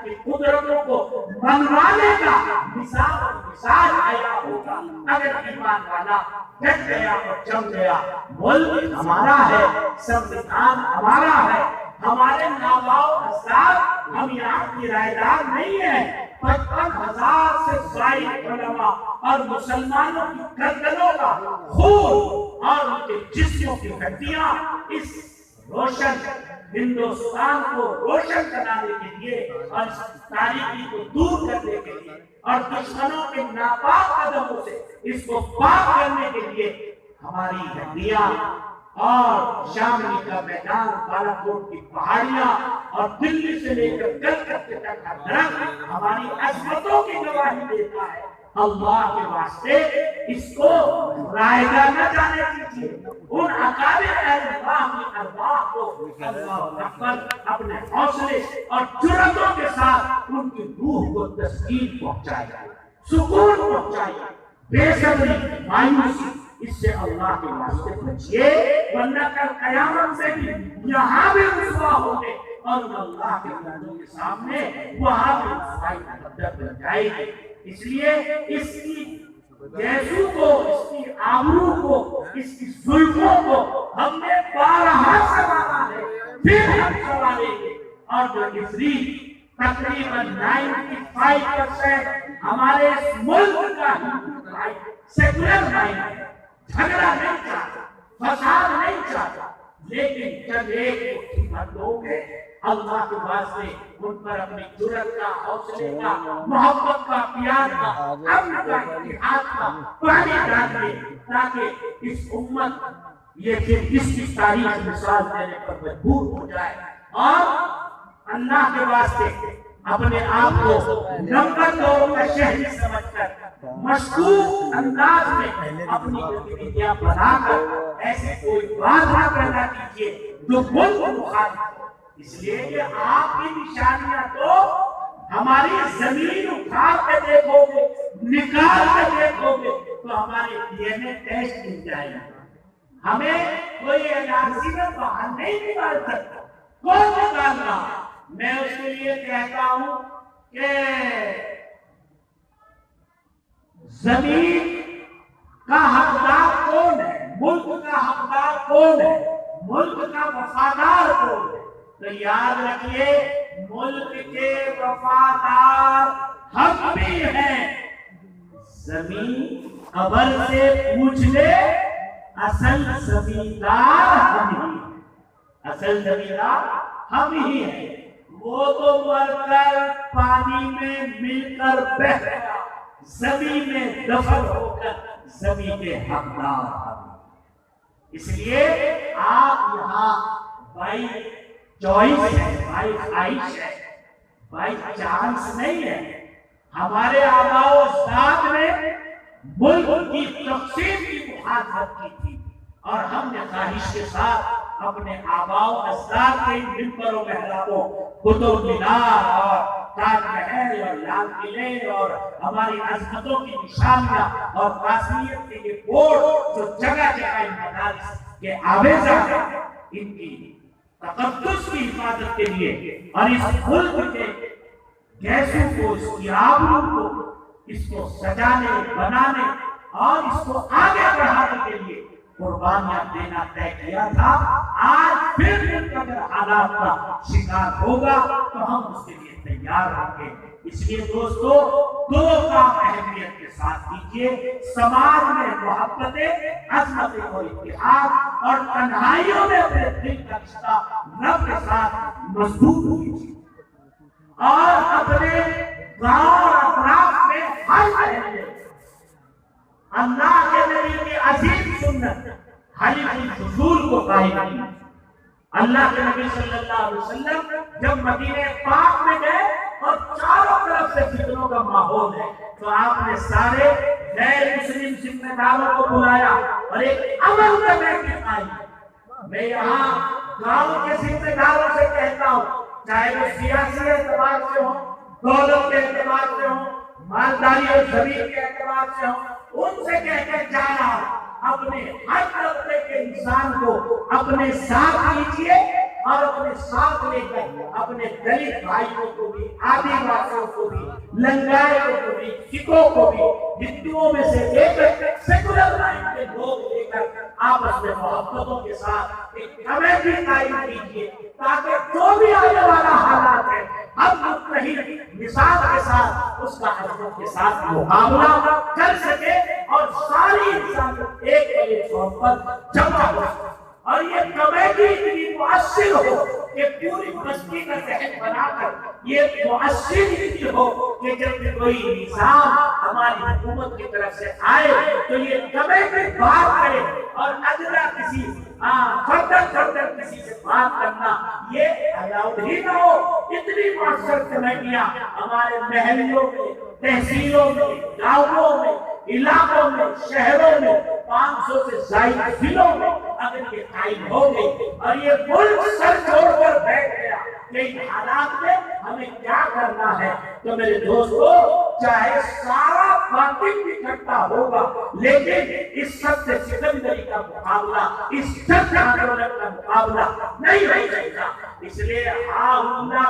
کی قدرتوں کو منوانے کا مثال آیا ہوگا۔ اگر ایمان والا ڈٹ گیا اور جم گیا، ملک ہمارا ہے، سنویدھان ہمارا ہے، ہمارے ناباؤ اجداد ہم یہاں کی رائے دار نہیں ہے۔ 55,000 سے زائد علماء اور مسلمانوں کی گردنوں کا خون اور ان کے جسموں کی ہڈیاں اس روشن ہندوستان کو روشن بنانے کے لیے اور اس تاریکی کو دور کرنے کے لیے اور دشمنوں کے ناپاک قدموں سے اس کو پاک کرنے کے لیے ہماری ہڈیاں اور شاملی کا میدان، بالا کوٹ کی پہاڑیاں اور دلی سے لے کر کلکتہ تک ہر طرف ہماری عظمتوں کی گواہی دیتا ہے۔ اللہ کے واسطے اس کو رائگاں نہ جانے دیجیے۔ ان اکابر اہل اللہ کی ارواح کو اللہ اکبر اپنے حوصلے اور جرأتوں کے ساتھ ان کی روح کو تسکین پہنچائے، سکون پہنچائے۔ بے صبری، مایوسی، اس سے اللہ کے واسطے بچیے، ورنہ کل قیامت سے بھی یہاں بھی رسوا ہوگے اور اللہ کے بندوں کے سامنے وہاں بھی رسوائی مقدر بن جائے گی۔ اس لیے اس کی یسوع کو، اس کی آبرو کو، اس کی زلفوں کو ہم نے بارہا سنوارا ہے، پھر ہم سنواریں گے۔ اور جو افریت تقریباً 95% ہمارے اس ملک کا سیکولر مائنڈ ہے، جھگڑا نہیں چاہتا، فساد نہیں چاہتا، لیکن جب ایک مٹھی لوگ ہیں اللہ کے واسطے ان پر اپنی جرأت کا، حوصلے کا، محبت کا، پیار کا، امن کا، اتحاد کا پانی ڈالیں تاکہ اس امت یہ پھر اس کی تاریخ مثال دینے پر مجبور ہو جائے اور اللہ کے واسطے اپنے آپ کو نمبر 2 کا شہری سمجھ کر مشکوک انداز میں اپنی گتیویدیاں بنا کر ایسی کوئی بات نہ کرنا کیجیے جو ملک مخالف ہو۔ اس لیے کہ آپ کی نشانیاں تو ہماری زمین اٹھا کے دیکھو گے، نکال کے دیکھو گے تو ہمارے DNA ٹیسٹ مل جائے گا۔ ہمیں کوئی NRC میں باہر نہیں نکال سکتا، کون نکال رہا؟ میں اس کے لیے کہتا ہوں کہ زمین کا حقدار کون ہے، ملک کا حقدار کون ہے، ملک کا وفادار کون ہے؟ تو یاد رکھیے ملک کے وفادار ہم بھی ہیں۔ زمین قبر سے پوچھ لے، اصل زمیندار ہم ہی ہیں، اصل زمیندار ہم ہی ہیں۔ وہ تو مر کر پانی میں مل کر بہہ گیا، زمین میں دفن ہو کر زمین کے حقدار ہم۔ اس لیے آپ یہاں بائی چوائس ہے، بائی خواہش ہے، بائی چانس نہیں ہے۔ ہمارے آباء و اجداد نے ملک کی تقسیم کی محاذات کی تھی اور ہم نے خواہش کے ساتھ اپنے آباء و اجداد کے ممبر و محرابوں، قطب مینار اور تاج محل اور لال قلعے اور ہماری عظمتوں کی نشانیاں اور قاسمیت کے یہ بورڈ جو جگہ جگہ مدارس کے آویزہ ہیں، ان کی تقدس کی حفاظت کے لیے اور اس ملک کے گیسوں کو، اس کی آبرو کو، اس کو سجانے، بنانے اور اس کو آگے بڑھانے کے لیے قربانیاں دینا طے کیا تھا۔ آج پھر اگر حالات کا شکار ہوگا تو ہم اس کے لیے تیار ہوں گے۔ اس لیے دوستو دو کام اہمیت کے ساتھ کیجیے، سماج میں محبت، عظمت اور اتحاد اور تنہائیوں میں اپنے دل کا رشتہ رب کے ساتھ مضبوط کیجیے اور اپنے گاؤں اور اطراف میں حل رہے۔ اللہ کے نبی کی عظیم سنت حلف الفضول کو قائم کی۔ اللہ کے نبی صلی اللہ علیہ وسلم جب مدینہ پاک میں گئے اور چاروں طرف سے فتنوں کا ماحول ہے تو آپ نے سارے غیر مسلم ذمہ داروں کو بلایا اور ایک عمل کرنے کی قائم۔ میں یہاں گاؤں کے ذمہ داروں سے کہتا ہوں، چاہے وہ سیاسی اعتبار سے ہوں، دولت کے اعتبار سے ہوں، مالداری اور زمین کے اعتبار سے ہوں، ان سے کہہ کے جا رہا ہوں اپنے ہر طبقے کے انسان کو اپنے ساتھ لیجیے اور اپنے ساتھ لے کر اپنے دلت بھائیوں کو بھی، آدیواسیوں کو بھی، لنگائیوں کو بھی، سکھوں کو بھی، ہندوؤں میں سے لے کر سیکولر لائن کے لوگ لے کر آپس میں محبتوں کے ساتھ ایک کمیٹی قائم کیجیے تاکہ جو بھی آنے والا حالات ہے ہم متحد مثال کے ساتھ اس کا حضرت کے ساتھ مقابلہ کر سکے اور ساری انسان ایک ایک طور پر جمع ہو سکے، اور یہ کمیٹی اتنی مؤثر ہو کہ پوری بستی کا ذہن بنا کر یہ مؤثر اتنی ہو کہ جب کوئی نظام ہماری حکومت کی طرف سے آئے تو یہ کمیٹی بات کرے، اور ادنا کسی فردر کسی سے بات کرنا یہ الاؤڈ ہی نہ ہو۔ اتنی مؤثر کمیٹیاں ہمارے محلوں میں، تحصیلوں میں، گاؤں میں، علاقوں میں، شہروں میں، 500 سے زائد ضلعوں میں اگر یہ قائم ہو گئی اور یہ ملک سر چھوڑ کر بیٹھ گیا کہ ان حالات میں ہمیں کیا کرنا ہے، تو میرے دوستو چاہے سارا باطل اکٹھا ہوگا لیکن اس سب سے سکندری کا مقابلہ، اس سب آندولن کا مقابلہ نہیں ہو جائے گا۔ اس لیے ہاں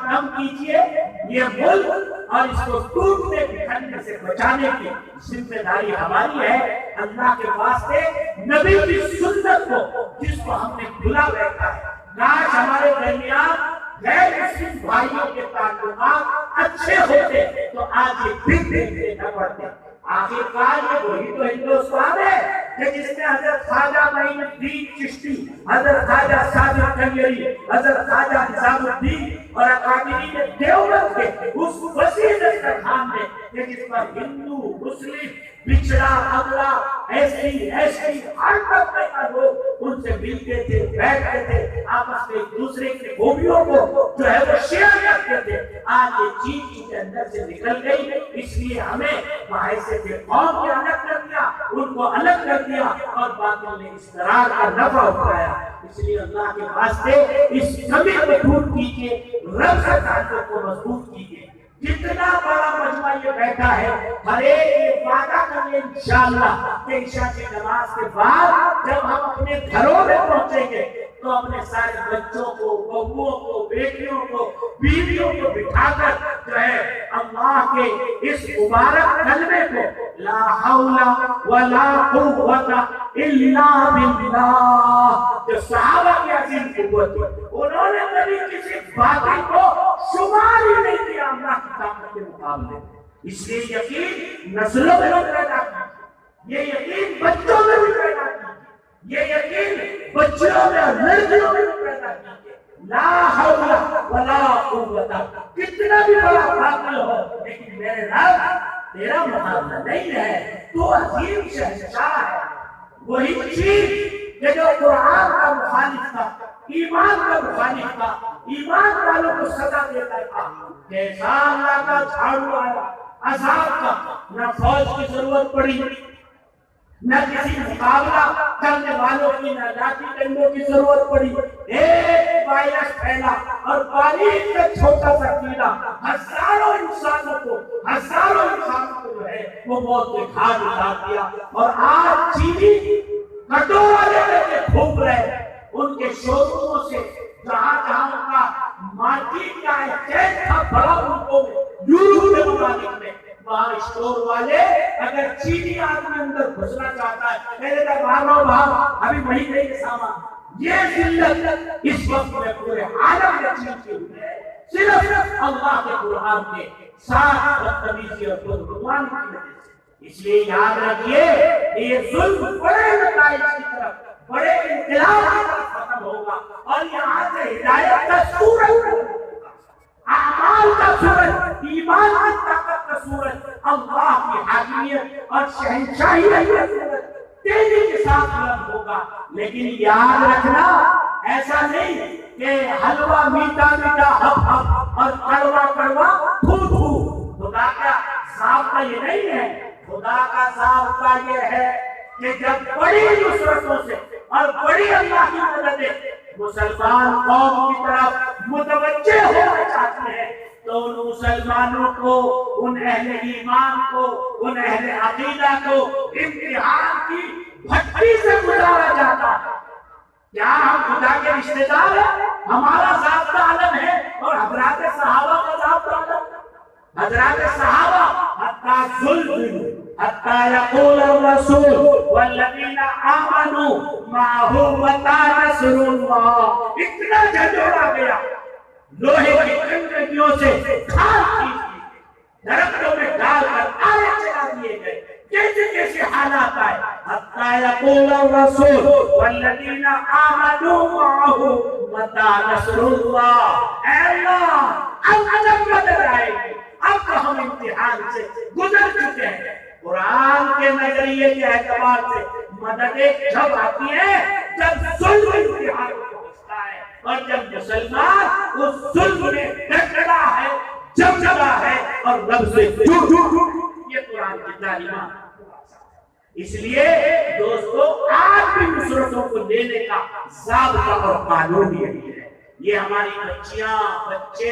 کم کیجئے، یہ ملک اور اس کو ٹوٹنے بکھرنے سے بچانے کی ذمہ داری ہماری ہے۔ اللہ کے واسطے نبی کی سنت کو جس کو ہم نے بھلا بیٹھا ہے، کاش ہمارے درمیان غیر مسلم بھائیوں کے تعلقات اچھے ہوتے تو آج یہ پھر دیکھتے نہ پڑتے۔ آخرکار یہ وہی تو ہندوستان ہے کہ جس میں حضرت خواجہ معین الدین چشتی، حضرت خواجہ صادق کنگری، حضرت خواجہ نظام الدین اور اکابرین دیوبند کے اس وسیع دسترخوان میں کہ جس پر ہندو، مسلم، پچھڑا، اگلا، ایسی ہر طبقے کا لوگ ان سے ملتے تھے، بیٹھتے تھے، آپس میں ایک دوسرے کی خوبیوں کو جو ہے وہ شیئر کرتے تھے۔ آج یہ چیز کے اندر سے نکل گئی، اس لیے ہمیں باعث قوم کے الگ کر دیا، ان کو الگ کر دیا اور باطل نے استقرار کا نفع اٹھایا۔ اس لیے اللہ کے واسطے اس کمی کو دور کیجیے، رب سے تعلق کو مضبوط کیجیے۔ جتنا بڑا مجمع یہ بیٹھا ہے، ہر ایک یہ وعدہ کر لیں انشاءاللہ کہ عشاء کی نماز کے بعد جب ہم اپنے گھروں میں پہنچیں گے تو اپنے سارے بچوں کو، بہوؤں کو، بیٹیوں کو، بیویوں کو بٹھا کر جو ہے اللہ کے اس مبارک کلمے کو لا حول ولا قوت الا باللہ، جو صحابہ کی عظیم قوت تھی، انہوں نے کبھی کسی باطل کو شمار ہی نہیں کیا اللہ کی طاقت کے مقابلے۔ اس لیے یقین نسلوں میں پیدا کی، یہ یقین بچوں میں بھی پیدا کی، یہ یقین بچوں میں اور لڑکیوں میں بھی پیدا کی۔ لا حول ولا قوت، کتنا بھی بڑا باطل ہو لیکن میرے رب تیرا مقابلہ نہیں ہے، تو عظیم شہنشاہ ہے۔ وہی چیز کہ جو قرآن کا مخالف تھا، ایمان کا مخالف تھا، ایمان والوں کو سزا دیتا تھا، جیسا اللہ کا جھاڑو آیا عذاب کا، نہ فوج کی ضرورت پڑی، نہ کسی مقابلہ کرنے والوں کی، نہ لاٹھی ڈنڈوں کی ضرورت پڑی، ایک وائرس پھیلا اور باریک کا چھوٹا سا کیڑا ہزاروں انسانوں کو جو ہے وہ موت کے گھاٹ اتار دیا۔ اور آج چینی کٹورا لے کے پھونک رہے، ان کے شوروموں سے جہاں جہاں ان کا مارکیٹ کا ایکسچینج تھا بڑا ملکوں میں، یورپ کے ممالک میں، وہاں اسٹور والے اگر چینی آدمی اندر گھسنا چاہتا ہے، میرے در باروں باہر ابھی وہی نہیں سامان۔ یہ ذلت اس وقت میں پورے عالم میں چین کی ہوئی ہے، صرف اللہ کے قرآن کے ساتھ بدتمیزی اور بدگمانی کی وجہ سے۔ اس لیے یاد رکھیے کہ یہ ظلم بڑے نتائج کی طرف، بڑے انقلاب کی طرف ختم ہوگا، اور یہاں سے ہدایت کا سورج ہوگا، اعمال کا سورج، ایمان کی طاقت کا سورج، اللہ کی حاکمیت اور شہنشاہی کا سورج تیزی کے ساتھ بلند ہوگا۔ لیکن یاد رکھنا ایسا نہیں کہ حلوہ میٹھا میٹھا ہپ ہپ اور کڑوا کڑوا تھو تھو۔ خدا کا ضابطہ یہ نہیں ہے، خدا کا ضابطہ یہ ہے کہ جب بڑی نصرتوں سے اور بڑی اللہ کی مدد مسلمان قوم کی طرف متوجہ ہونا چاہتے ہیں تو ان مسلمانوں کو، ان اہل ایمان کو، ان اہل عقیدہ کو امتحان کی بھٹی سے گزارا جاتا ہے۔ کیا ہم خدا کے رشتہ دار ہیں؟ ہمارا ضابطہ عالم ہے اور حضرات صحابہ کا ضابطہ عالم، حضرات صحابہ حتی ظلم حتی یقول الرسول والذین آمنوا معہ متی نصر اللہ، اتنا جھنجھوڑا گیا، لوہے کی کنکریوں سے کھال کھینچ دی، درختوں میں ڈال کر آلے چلا دیے گئے، کیسے کیسے حالات آئے، حتی یقول الرسول والذین آمنوا معہ متی نصر اللہ، اے اللہ اب عجب مدد آئے گی، اب تو ہم امتحان سے گزر چکے ہیں۔ قرآن کے نظریے کے اعتبار سے مدد جب آتی ہے جب ظلم امتحان پہنچتا ہے، اور جب مسلمان اس ظلم میں ڈٹا ہے، جمجمہ ہے اور رب سے یہ قرآن کی تعلیمات۔ اس لیے دوستو آج بھی نصرتوں کو لینے کا ضابطہ اور قانون یہی ہے۔ یہ ہماری بچیاں، بچے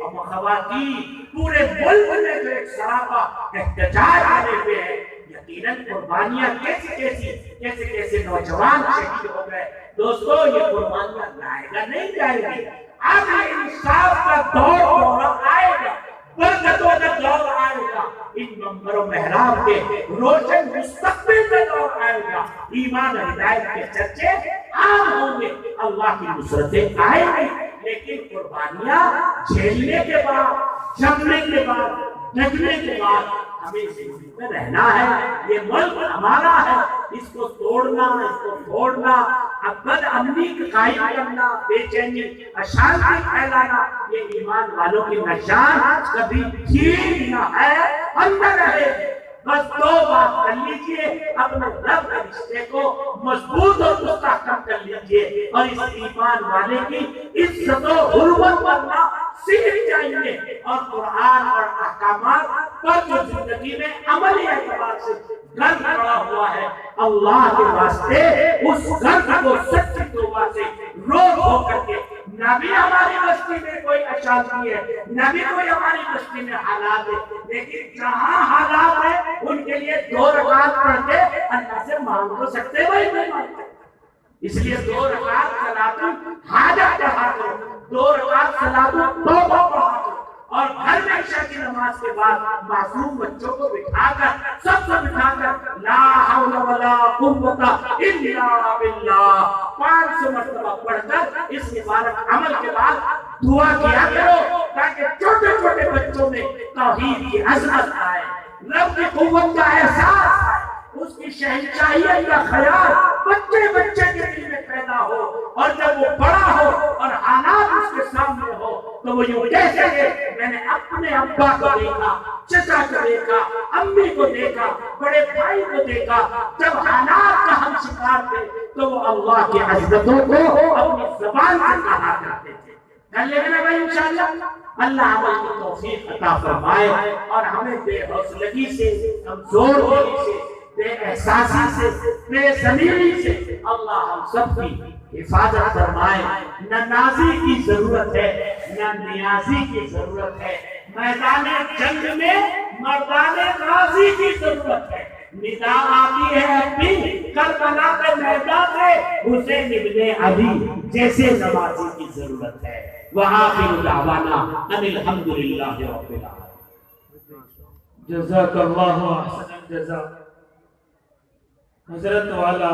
اور خواتین پورے ملک میں جو ایک سراپا احتجاج آنے پہ ہے، یقیناً قربانیاں کیسے نوجوان شہید ہو گئے۔ دوستو یہ قربانیاں لائے گا نہیں جائے گی، اب انصاف کا دور آئے گا، برکتوں کا دور آئے گا، ان منبر و محراب کے روشن مستقبل کا دور آئے گا، ایمان و ہدایت کے چرچے عام ہوں گے، اللہ کی نصرتیں آئیں گی، لیکن قربانیاں جھیلنے کے بعد، جمنے کے بعد، ڈٹنے کے بعد ہمیں زندگی میں رہنا ہے۔ یہ ملک ہمارا ہے، اس کو توڑنا، اس کو پھوڑنا، بد امنی قائم کرنا، بے چینی، اشانتی پھیلانا، یہ ایمان والوں کی نشان کبھی ٹھیک نہ ہے، اندر رہے۔ بس دو بات کر لیجئے، اپنے رب کے رشتے کو مضبوط اور مستحکم کر لیجئے، اور اس ایمان والے کی عزت و حرمت کرنا سیکھ جائیے، اور قرآن اور احکامات پر جو زندگی میں عملی اعتبار سے گرد پڑا ہوا ہے، اللہ کے واسطے اس گرد کو سچی توبہ سے رو رو کر کے، نہ بھی ہماری بستی میں کوئی اشانتی ہے، نہ بھی کوئی ہماری بستی میں حالات ہے، لیکن جہاں حالات ہیں ان کے لیے 2 رکعت پڑھ کے اللہ سے مانگ تو سکتے وہی نہیں مانگتے۔ اس لیے 2 رکعت صلاۃ الحاجت پڑھا کرو، 2 رکعت صلاۃ التوبہ پڑھا کرو، اور گھر میں عشاء کی نماز کے بعد معصوم بچوں کو بٹھا کر، سب کو بٹھا کر لا حول ولا قوت الا باللہ 500 مرتبہ پڑھ کر اس مبارک عمل کے بعد دعا کیا کرو، تاکہ چھوٹے چھوٹے بچوں میں توحید کی عظمت آئے، رب کی قوت کا احساس آئے، اس کی شہنشاہیت کا خیال بچے بچے کے دل میں پیدا ہو، اور جب وہ بڑا ہو اور حالات اس کے سامنے ہو تو وہ یوں کہہ سکے میں نے اپنے ابا کو دیکھا، چچا کو دیکھا، امی کو دیکھا، بڑے بھائی کو دیکھا، جب حالات کا ہم شکار تھے تو وہ اللہ کی عزتوں کو اپنی زبان سے کہا کرتے تھے۔ کر لیں گے بھائی انشاءاللہ، اللہ عمل کی توفیق عطا فرمائے، اور ہمیں بے حوصلگی سے، کمزوری سے، بے احساسی سے، بے ضمیری سے اللہ ہم سب کی حفاظت فرمائے۔ نہ نازی کی ضرورت ہے، نہ نیازی کی ضرورت ہے، میدان جنگ میں مردان غازی کی ضرورت ہے۔ ندا آتی ہے اپنی کربلا کے میدان سے، حسین ابن علی جیسے نمازی کی ضرورت ہے۔ وآخر دعوانا ان الحمدللہ رب العالمین۔ جزاک اللہ احسن الجزا۔ حضرت والا